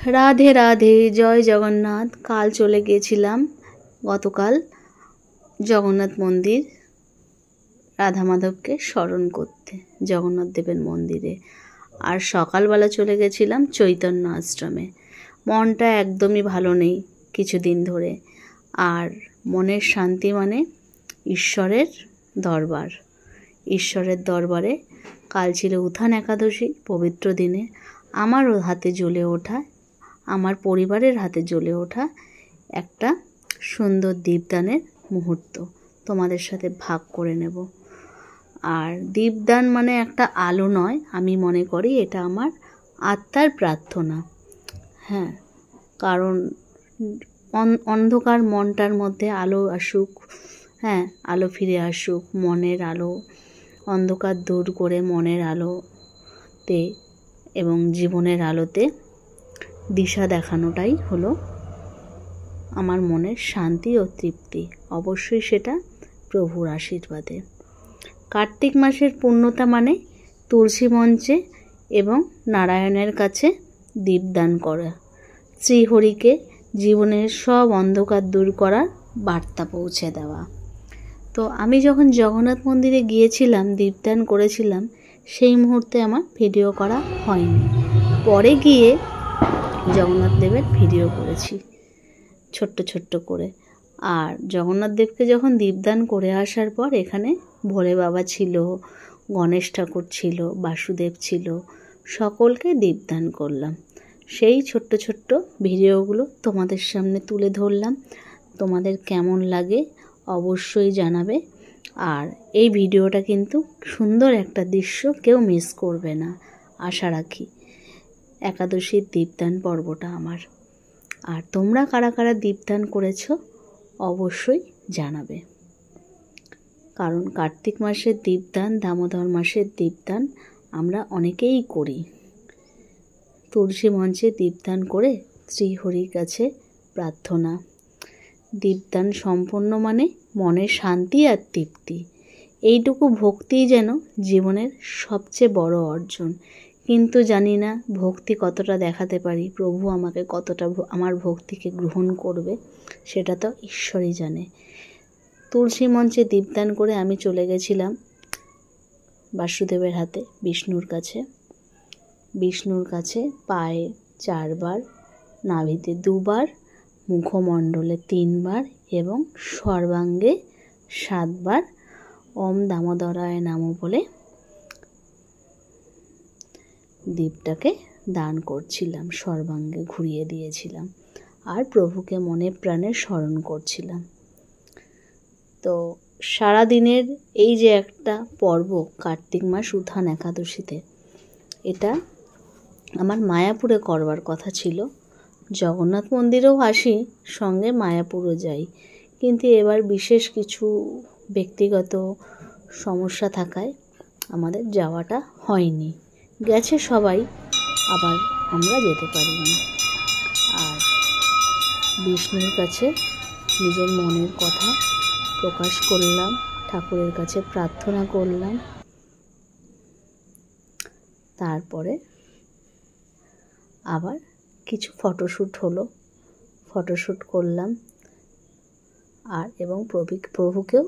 রাধে রাধে, জয় জগন্নাথ। কাল চলে গিয়েছিলাম গতকাল জগন্নাথ মন্দির রাধা মাধবকে স্মরণ করতে জগন্নাথ দেবের মন্দিরে। আর সকালবেলা চলে গেছিলাম চৈতন্য আশ্রমে। মনটা একদমই ভালো নেই কিছুদিন ধরে। আর মনের শান্তি মানে ঈশ্বরের দরবার। ঈশ্বরের দরবারে কাল ছিল উত্থান একাদশী, পবিত্র দিনে আমারও হাতে জ্বলে ওঠা, আমার পরিবারের হাতে জ্বলে ওঠা একটা সুন্দর দীপদানের মুহূর্ত তোমাদের সাথে ভাগ করে নেব। আর দীপদান মানে একটা আলো নয়, আমি মনে করি এটা আমার আত্মার প্রার্থনা। হ্যাঁ, কারণ অন্ধকার মনটার মধ্যে আলো আসুক, হ্যাঁ, আলো ফিরে আসুক, মনের আলো, অন্ধকার দূর করে মনের আলোতে এবং জীবনের আলোতে দিশা দেখানোটাই হলো আমার মনের শান্তি ও তৃপ্তি। অবশ্যই সেটা প্রভুর আশীর্বাদে। কার্তিক মাসের পূর্ণতা মানে তুলসী মঞ্চে এবং নারায়ণের কাছে দীপদান করা, শ্রীহরিকে জীবনের সব অন্ধকার দূর করার বার্তা পৌঁছে দেওয়া। তো আমি যখন জগন্নাথ মন্দিরে গিয়েছিলাম, দীপদান করেছিলাম, সেই মুহূর্তে আমার ভিডিও করা হয়নি। পরে গিয়ে জগন্নাথ দেবের ভিডিও করেছি ছোট্ট ছোট্ট করে। আর জগন্নাথ দেবকে যখন দীপদান করে আসার পর এখানে ভোলে বাবা ছিল, গণেশ ঠাকুর ছিল, বাসুদেব ছিল, সকলকে দীপদান করলাম। সেই ছোট্ট ছোট্ট ভিডিওগুলো তোমাদের সামনে তুলে ধরলাম। তোমাদের কেমন লাগে অবশ্যই জানাবে। আর এই ভিডিওটা কিন্তু সুন্দর একটা দৃশ্য, কেউ মিস করবে না আশা রাখি। একাদশীর দীপদান পর্বটা আমার। আর তোমরা কারা কারা দীপদান করেছো অবশ্যই জানাবে। কারণ কার্তিক মাসের দীপদান, দামোদর মাসের দীপদান আমরা অনেকেই করি। তুলসী মঞ্চে দীপদান করে শ্রীহরির কাছে প্রার্থনা। দীপদান সম্পন্ন মানে মনের শান্তি আর তৃপ্তি। এইটুকু ভক্তিই যেন জীবনের সবচেয়ে বড় অর্জন। কিন্তু জানি না ভক্তি কতটা দেখাতে পারি, প্রভু আমাকে কতটা আমার ভক্তিকে গ্রহণ করবে, সেটা তো ঈশ্বরই জানে। তুলসী মঞ্চে দীপদান করে আমি চলে গেছিলাম বাসুদেবের হাতে, বিষ্ণুর কাছে। বিষ্ণুর কাছে পায়ে 4 বার, নাভিতে 2 বার, মুখমণ্ডলে 3 বার এবং সর্বাঙ্গে 7 বার ওম দামোদরায় নমঃ বলে দীপটাকে দান করছিলাম, সর্বাঙ্গে ঘুরিয়ে দিয়েছিলাম। আর প্রভুকে মনে প্রাণে স্মরণ করছিলাম। তো সারাদিনের এই যে একটা পর্ব কার্তিক মাস উত্থান একাদশীতে, এটা আমার মায়াপুরে করবার কথা ছিল। জগন্নাথ মন্দিরেও আসি, সঙ্গে মায়াপুরও যাই, কিন্তু এবার বিশেষ কিছু ব্যক্তিগত সমস্যা থাকায় আমাদের যাওয়াটা হয়নি। গেছে সবাই, আবার আমরা যেতে পারিনি। আর বিষ্ণুর কাছে নিজের মনের কথা প্রকাশ করলাম, ঠাকুরের কাছে প্রার্থনা করলাম। তারপরে আবার কিছু ফটোশ্যুট হলো, ফটোশ্যুট করলাম। আর এবং প্রভুকেও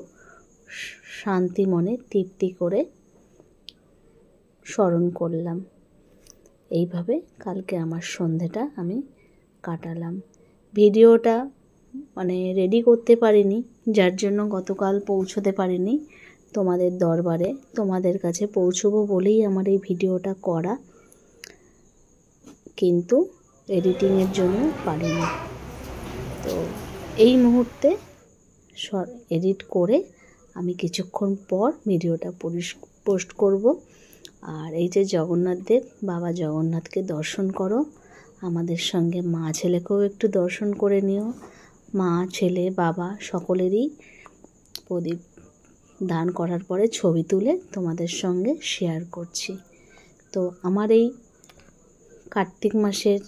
শান্তি মনে তৃপ্তি করে স্মরণ করলাম। এইভাবে কালকে আমার সন্ধেটা আমি কাটালাম। ভিডিওটা রেডি করতে পারিনি, যার জন্য গতকাল পৌঁছতে পারিনি তোমাদের দরবারে। তোমাদের কাছে পৌঁছবো বলেই আমার এই ভিডিওটা করা, কিন্তু এডিটিংয়ের জন্য পারিনি। তো এই মুহূর্তে এডিট করে আমি কিছুক্ষণ পর ভিডিওটা পোস্ট করব। আর এই যে জগন্নাথ দেব, বাবা জগন্নাথকে দর্শন করো, আমাদের সঙ্গে মা ছেলেকেও একটু দর্শন করে নিও। মা, ছেলে, বাবা সকলেরই প্রদীপ দান করার পরে ছবি তুলে তোমাদের সঙ্গে শেয়ার করছি। তো আমার এই কার্তিক মাসের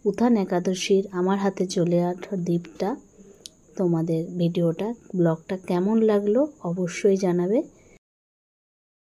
উত্থান একাদশীর আমার হাতে চলে আসা দীপটা, তোমাদের ভিডিওটা, ব্লগটা কেমন লাগলো অবশ্যই জানাবে।